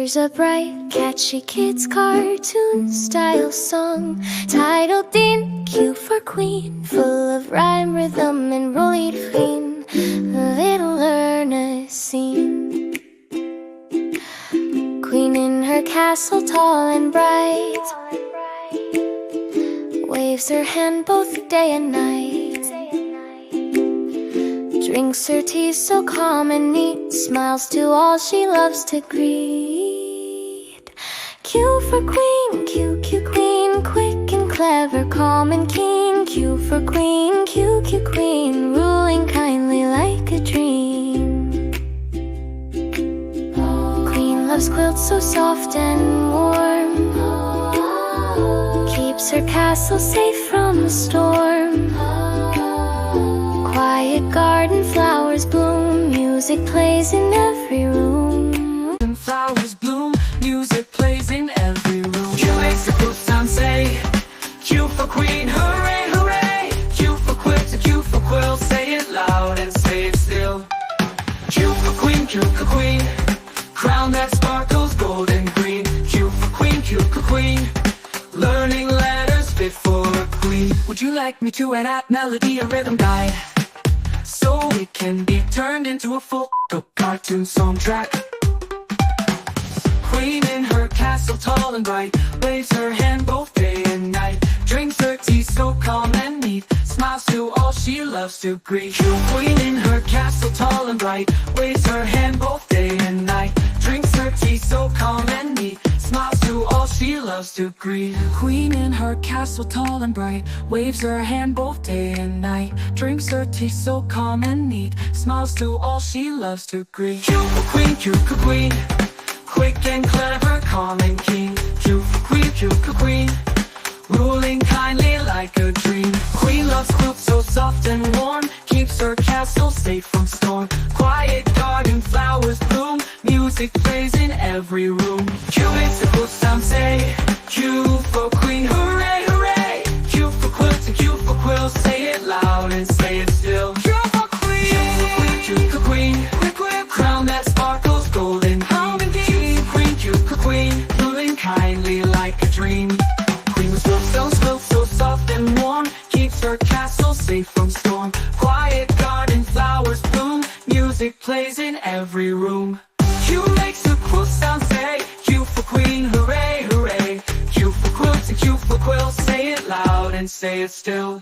Here's a bright, catchy kids cartoon style song titled Dean, Q for Queen, full of rhyme, rhythm, and rolly tween. Little learner scene. Queen in her castle, tall and bright, waves her hand both day and night. Drinks her tea so calm and neat, smiles to all she loves to greet. Q for Queen, Q, Q Queen, quick and clever, calm and keen. Q for Queen, Q, Q Queen, ruling kindly like a dream. Queen loves quilts so soft and warm, keeps her castle safe from the storm. Quiet garden, flowers bloom, music plays in every room. And flowers bloom, music plays in every room. Q makes the quilt sound, say Q for Queen, hooray, hooray. Q for quilt, Q for quilt, say it loud and say it still. Q for Queen, Q for Queen, crown that sparkles gold and green. Q for Queen, Q for Queen, learning letters fit for a queen. Would you like me to add melody and rhythm guide, so it can be turned into a full cartoon song track? Queen in her castle, tall and bright, waves her hand both day and night. Drinks her tea so calm and neat, smiles to all she loves to greet. Queen in her castle, tall and bright, waves her hand both day and night. Drinks her tea so calm and neat, smiles to all she loves to greet. Queen in her castle, tall and bright, waves her hand both day and night. Drinks her tea so calm and neat, smiles to all she loves to greet. Q for Queen, Q for Queen, quick and clever, calm and keen. Q for Queen, Q for Queen, ruling kindly like a dream. Queen loves quilts so soft and warm, keeps her castle safe from storm. Quiet garden, flowers bloom, music plays in every room. Q makes the quilt sound, say Q for Queen, hooray, hooray. Q for quilt and Q for quilt, say it loud and say it still. Q for Queen, Q for Queen, quick, quick, crown that sparkles golden. Q for Queen, ruling kindly like a dream. Queen was built so soft and warm, keeps her castle safe from storm. Quiet garden, flowers bloom, music plays in every room. Q makes the quilt sound, say Q for Queen, hooray, hooray. Q for quilt and Q for quilt, say it loud and say it still.